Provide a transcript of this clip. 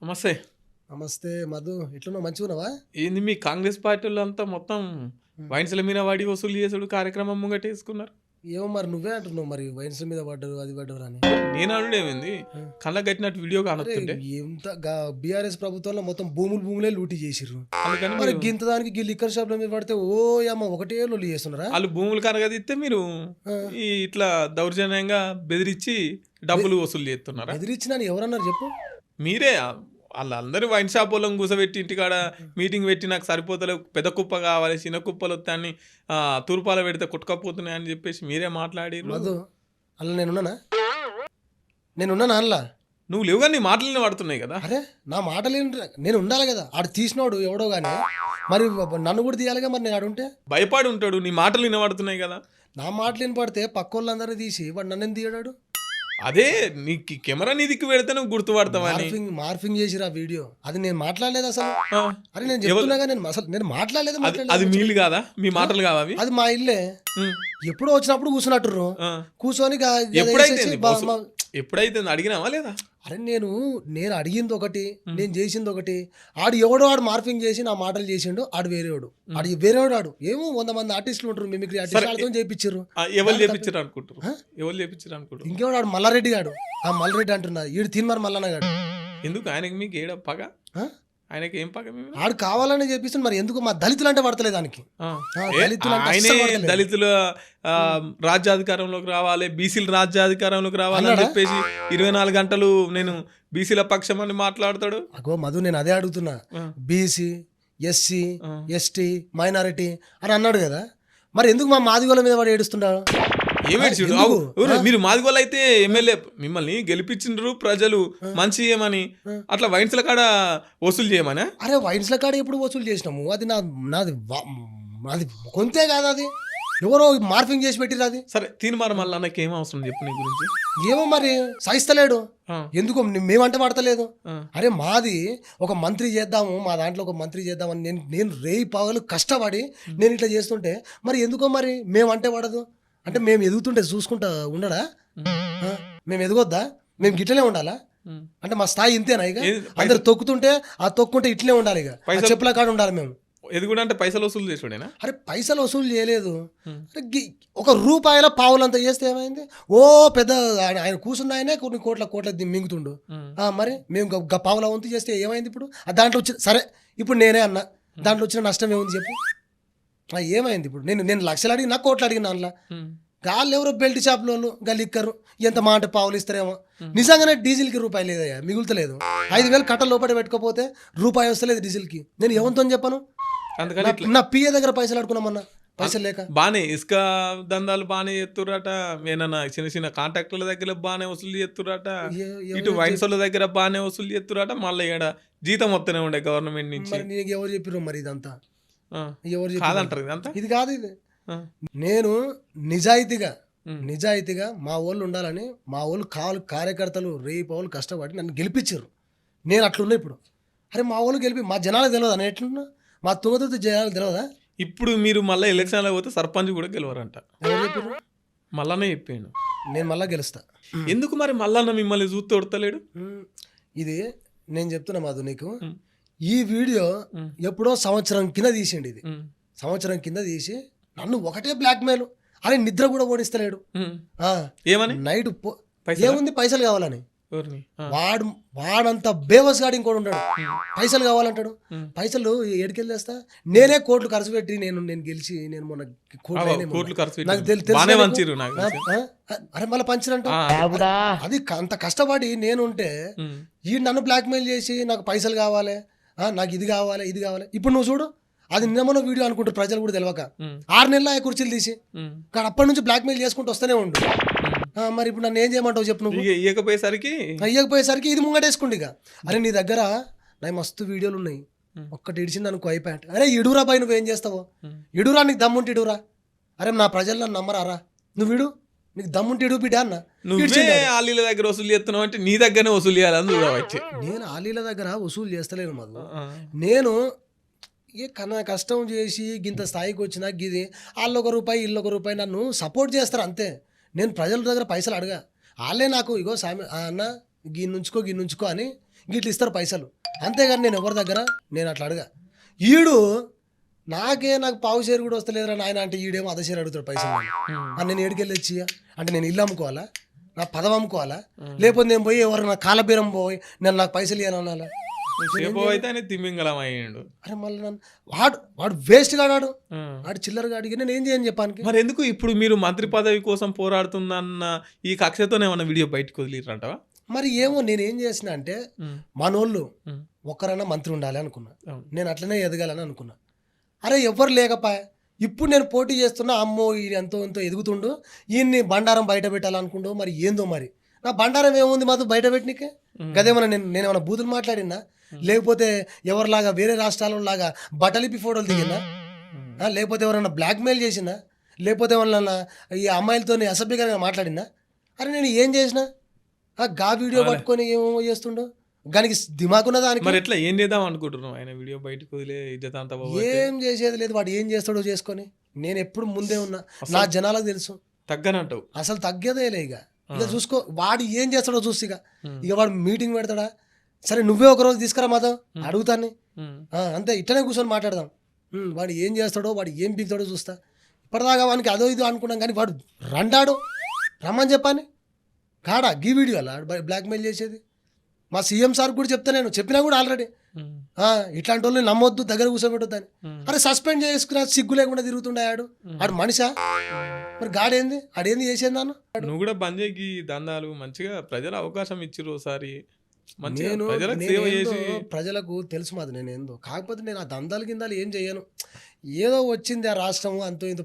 నమస్తే. నమస్తే మధు, ఎట్లున్నావు? మంచిగున్నావా? ఏంది మీ కాంగ్రెస్ పార్టీలంతా మొత్తం వైన్స్‌ల మీద పడి వసూలు చేసుడు కార్యక్రమం ముంగటేసుకున్నారు. ఏమో మరి నువ్వే అంటున్నావు, మరి వైన్స్ మీద పడ్డారు అది పడ్డారు అని. నేను అనుడేమైంది కళ్ళకి కట్టినట్టు వీడియో అరే కానొత్తుంటే ఎంత బీఆర్ఎస్ ప్రభుత్వంలో మొత్తం భూములే లూటీ చేసిర్రు. అందుకని మరి మీరు గింత దానికి లిక్కర్ షాప్ల మీద పడితే ఓ అమ్మ ఒకటే లొల్లి చేస్తున్నారా? ఆళ్ళు భూములు కరగదిస్తే మీరు ఆ. ఈ ఇట్లా దౌర్జన్యంగా బెదిరించి డబ్బులు వసూలు చేస్తున్నారా? ఎదిరిచ్చినని ఎవరన్నారు చెప్పు? మీరే వాళ్ళందరూ వైన్ షాప్ వాళ్ళని కూసబెట్టి ఇంటికాడ మీటింగ్ పెట్టి నాకు సరిపోతలేవు, పెద్ద కుప్ప కావాలి, చిన్న కుప్పలు వస్తాయని తూర్పాల పెడితే కుట్టుకపోతున్నాయి అని చెప్పేసి మీరే మాట్లాడిర్రు. మధు, అలా నేనున్నానా అల్లా? నువ్వు లేవు కానీ నీ మాటలనే పడుతున్నాయి కదా. అరే నా మాటలు నేను ఉండాలి కదా, ఆడు తీసినోడు ఎవడో కానీ మరి నన్ను కూడా తీయాలిగా. మరి నేను ఆడుంటే భయపడి ఉంటాడు, నీ మాటలు వినబడుతున్నాయి కదా. నా మాటలు వినపడితే పక్క వాళ్ళందరినీ తీసి వాడు నన్ను తీయడాడు. అదే నీకు కెమెరా నీ దిక్కు పెడితే నువ్వు గుర్తుపడతావని. మార్ఫింగ్ చేసిరా వీడియో, అది నేను మాట్లాడలేదు అసలు. ఆ, అరే నేను చెప్తున్నాగా, నేను మాట్లాడలేదు. అది మీలు కాదా? మీ మాటలు కావా అవి? అది మా ఇల్లే. ఉమ్, ఎప్పుడో వచ్చినప్పుడు కూర్చున్నట్టుర్రు, ఆ. కూర్చొని ఎప్పుడైతే ఎప్పుడైతే అడిగినావా లేదా? అరే నేను అడిగింది ఒకటి, నేను చేసింది ఒకటి. ఆడు మార్ఫింగ్ చేసి నా మాటలు చేసిండు. ఆడు వేరేవాడు, ఆడు ఏమో 100 మంది ఆర్టిస్టులు ఉంటారు, మిమిక్రీ ఆర్టిస్టులతో చేయించారు. ఎవరు చేపించారు అనుకుంటారు? ఎవరు చేపించారు అనుకుంటారు? ఇంకేవాడు ఆడు మల్లారెడ్డి గాడు. ఆ మల్లారెడ్డి అంటున్నా, ఈడు తిన్మార్ మల్లన్న గాడు. ఎందుకు ఆయనకి మీకు ఏడ పగ? ఆ? ఆయనకి ఏం పగ? మేము ఆడు కావాలని చెప్పిస్తుంది. మరి ఎందుకు? మా దళితులు అంటే పడతలేదు దానికి. ఆయనే దళితుల రాజ్యాధికారంలోకి రావాలి, బీసీల రాజ్యాధికారంలోకి రావాలి అని చెప్పేసి 24 గంటలు నేను బీసీల పక్షం అని మాట్లాడతాడు. అగో మధు, నేను అదే అడుగుతున్నా. బీసీ, ఎస్సీ, ఎస్టీ, మైనారిటీ అని అన్నాడు కదా, మరి ఎందుకు మా మాదిగోళ్ళ మీద వాడు ఏడుస్తున్నాడు? ఏమేడ్చుడు? మీరు మాదిగోళ్ళు అయితే ఎమ్మెల్యే మిమ్మల్ని గెలిపించిండ్రు ప్రజలు మంచి చేయమని, అట్లా వైన్స్ల కాడ వసూలు చేయమని. అరే వైన్స్ల కాడ ఎప్పుడు వసూలు చేసినాము? అది నాది కొంతే కాదు, అది ఎవరో మార్ఫింగ్ చేసి పెట్టిరు. అది సరే తీర్మానం మళ్ళీ నాకు ఏం అవసరం చెప్పు నీ గురించి. ఏమో మరి సహిస్తలేడు. ఎందుకు మేమంటే పడతలేదు? ఆ. అరే మాది ఒక మంత్రి చేద్దాము, మా దాంట్లో ఒక మంత్రి చేద్దామని నేను రేయి పగలు కష్టపడి నేను ఇట్లా చేస్తుంటే మరి ఎందుకో మరి మేమంటే పడదు? అంటే మేము ఎదుగుతుంటే చూసుకుంటా ఉండడా? మేము ఎదగొద్దా? మేము గిట్లనే ఉండాలా? అంటే మా స్థాయి ఇంతేనా? ఇక అందరు తొక్కుతుంటే ఆ తొక్కుంటే ఇట్లనే ఉండాలి, ఇక చెప్పుల కాడ ఉండాలి మేము. ఎదుగుడు అంటే పైసలు వసూలు చేసుడేనా? అరే పైసలు వసూలు చేయలేదు. ఒక రూపాయల పావులంతా చేస్తే ఏమైంది? ఓ పెద్ద ఆయన కూర్చున్న ఆయనే కొన్ని కోట్ల మింగుతుండు. మరి మేము పావుల వంతు చేస్తే ఏమైంది? ఇప్పుడు దాంట్లో వచ్చి సరే, ఇప్పుడు నేనే అన్నా, దాంట్లో వచ్చిన నష్టం ఏముంది చెప్పు? ఏమైంది ఇప్పుడు? నేను లక్షలు అడిగినా, కోట్లు అడిగినా అందులో గాళ్ళు ఎవరో బెల్ట్ షాప్లో గా లిక్కరు ఎంత మాట పావులు ఇస్తారేమో. నిజంగానే డీజిల్కి రూపాయి లేదయ్యా, మిగులుతలేదు. 5,000 కట్ట లోపల పెట్టుకోపోతే రూపాయి వస్తలేదు డీజిల్కి. నేను ఎవరితో చెప్పను? అందుకని నా పిఏ దగ్గర పైసలు అడుకున్నామన్నా, పైసలు లేక. బానే ఇసుక దందాలు బానే చేస్తుర్రట, ఏమన్నా చిన్న కాంట్రాక్టర్ల దగ్గర బానే వసూలు చేస్తుర్రట, ఇటు వైన్స్ల దగ్గర బానే వసూలు చేస్తుర్రట. మళ్ళీ ఇక్కడ జీతం వస్తూనే ఉండే గవర్నమెంట్ నుంచి. మరి నీకు ఎవరు చెప్పిర్రు మరి ఇదంతా? ఎవరు కాదంటారు ఇదంతా? ఇది కాదు ఇది. నేను నిజాయితీగా మా వాళ్ళు ఉండాలని, మా వాళ్ళు కార్యకర్తలు రేపు వాళ్ళు కష్టపడి నన్ను గెలిపించారు. నేను అట్లున్నా ఇప్పుడు. అరే మా వాళ్ళు గెలిపి మా జనాలకు తెలియదా నేను ఎట్లున్నా? మా తుంగతుర్తి జనాలకు తెలియదా? ఇప్పుడు మీరు మళ్ళీ ఎలక్షన్లో పోతే సర్పంచ్ కూడా గెలవరంట. ఎవరు చెప్పారు? మళ్ళానే చెప్పాను. నేను మళ్ళా గెలుస్తా. ఎందుకు మరి మళ్ళా మిమ్మల్ని చూస్తే కొడతలేడు? ఇది నేను చెప్తున్నా మాధు నీకు, ఈ వీడియో ఎప్పుడో సంవత్సరం కింద తీసిండి. ఇది సంవత్సరం కింద తీసి నన్ను ఒకటే బ్లాక్మెయిల్. అరే నిద్ర కూడా ఓడిస్తలేడు. ఏమని? నైట్ ఏముంది పైసలు కావాలని. వాడంత బేవస్ గాడు ఇంకోటి ఉంటాడు, పైసలు కావాలంటాడు. పైసలు ఎడికెళ్ళి తెస్తా? నేనే కోట్లు ఖర్చు పెట్టి నేను గెలిచి నేను మొన్న అరే మళ్ళీ పంచినంట. అది అంత కష్టపడి నేను ఉంటే ఈ నన్ను బ్లాక్మెయిల్ చేసి నాకు పైసలు కావాలి, నాకు ఇది కావాలి ఇది కావాలి. ఇప్పుడు నువ్వు చూడు, అది నిన్నమన్న వీడియో అనుకుంటారు ప్రజలు కూడా తెలియక 6 నెలల కుర్చీలు తీసి, కానీ అప్పటి నుంచి బ్లాక్మెయిల్ చేసుకుంటూ వస్తూనే ఉండు. మరి ఇప్పుడు నన్ను ఏం చేయమంటావు చెప్పు? నువ్వు ఇయ్యకపోయేసరికి ఇది ముంగటేసుకోండి ఇక. అరే నీ దగ్గర నా మస్తు వీడియోలు ఉన్నాయి, ఒక్కటి ఇడిచింది అనుకో అయిపోయాట. అరే ఇడురా బాయ్, నువ్వేం చేస్తావో ఇడురా, నీకు దమ్ముంటే ఇడురా. అరే నా ప్రజలు నన్ను నమ్మరారా, నువ్వు ఇడు, నీకు దమ్ముంటే ఇడు బిడ్డ అన్న. ఆలీల దగ్గర వసూలు చేస్తున్నావు అంటే నీ దగ్గరనే వసూలు చేయాలని చూడవచ్చు. నేను ఆలీల దగ్గర వసూలు చేస్తలేను మధు. నేను కష్టం చేసి గింత స్థాయికి వచ్చినా గిది వాళ్ళు ₹1 వీళ్ళు ₹1 నన్ను సపోర్ట్ చేస్తారు అంతే. నేను ప్రజల దగ్గర పైసలు అడగా. వాళ్ళే నాకు ఇగో అన్న గిన్నుంచుకో అని గిట్ల ఇస్తారు పైసలు, అంతేగాని నేను ఎవరి దగ్గర నేను అట్లా అడగా. ఈడు నాకు పావు షేరు కూడా వస్తలేదురా నాయన అంటే ఈడేమో అర్ధ షేరు అడుగుతాడు పైసలు. నేను ఏడికెళ్ళి వచ్చియా అంటే నేను ఇల్లు అమ్ముకోవాలా, నా పదం అమ్ముకోవాలా, లేకపోతే నేను పోయి ఎవరు నా కాలబీరం పోయి నాకు పైసలు ఇవ్వాలన్నా? అయితే ఆయన తిమ్మింగళం అయ్యాడు. అరే మళ్ళీ నన్ను వాడు వేస్ట్ గాడాడు, వాడు చిల్లర గాడికి నేను ఏం చేయని చెప్పానికి. మరి ఎందుకు ఇప్పుడు మీరు మంత్రి పదవి కోసం పోరాడుతుందన్న ఈ కక్షతోనే ఏమన్నా వీడియో బయటకు వదిలిరంటవా? మరి ఏమో నేనేం చేసిన అంటే మనోళ్ళు ఒక్కరైనా మంత్రి ఉండాలి అనుకున్నా, నేను అట్లనే ఎదగాలని అనుకున్నా. అరే ఎవ్వరు లేకపోయా, ఇప్పుడు నేను పోటీ చేస్తున్నా, అమ్మో ఈయన ఎంతో ఎంతో ఎదుగుతుండు, ఈయన్ని బండారం బయట పెట్టాలనుకుంటూ మరి ఏందో మరి నా బండారం ఏముంది మాతో బయట పెట్టినకే? గదేమన్నా నేనేమన్నా బూతులు మాట్లాడినా, లేకపోతే ఎవరిలాగా వేరే రాష్ట్రాల లాగా బట్టలిపి ఫోటోలు దిగినా, లేకపోతే ఎవరైనా బ్లాక్మెయిల్ చేసినా, లేకపోతే ఎవరన్నా ఈ అమ్మాయిలతో అసభ్యంగా మాట్లాడినా? అరే నేను ఏం చేసినా? గా వీడియో పట్టుకొని ఏమేమో చేస్తుండో, దానికి దిమాకున్న దానికి. మరి ఎట్లా ఏం చేద్దాం అనుకుంటున్నాం? ఆయన వీడియో బయటకు వదిలే ఇజ్జత్ అంతా ఏం చేసేది లేదు, వాడు ఏం చేస్తాడో చేసుకొని. నేను ఎప్పుడు ముందే ఉన్నా, నా జనాలకు తెలుసు. తగ్గనంటావు? అసలు తగ్గదేలే. ఇక చూసుకో, వాడు ఏం చేస్తాడో చూసి ఇక వాడు మీటింగ్ పెడతాడా, సరే నువ్వే ఒకరోజు తీసుకురా మాతో అడుగుతాను, అంతే ఇట్టనే కూర్చొని మాట్లాడదాం. వాడు ఏం చేస్తాడో, వాడు ఏం పీకుతాడో చూస్తా. ఇప్పటిదాకా వానికి అదో ఇదో అనుకున్నాం, కానీ వాడు రండాడు రమ్మని చెప్పాను కాడా గీ వీడియో అలా బ్లాక్మెయిల్ చేసేది. మా సీఎం సార్ కూడా చెప్పినా కూడా ఆల్రెడీ ఇట్లాంటి వాళ్ళు నమ్మొద్దు, దగ్గర కూర్చోబెట్టొద్దని. అరే సస్పెండ్ చేసుకున్నా సిగ్గు లేకుండా తిరుగుతుండాడు ఆడు మనిషా? మరి గాడేంది ఆడేంది చేసేది నాన్న? నువ్వు కూడా బంద్ చేయి దందాలు, మంచిగా ప్రజల అవకాశం ఇచ్చిరు ఒకసారి. నేను ప్రజలకు తెలుసు మాది నేనేందో, కాకపోతే నేను ఆ దందాలు గిందాలు ఏం చెయ్యను. ఏదో వచ్చింది ఆ రాష్ట్రము అంతో ఇంత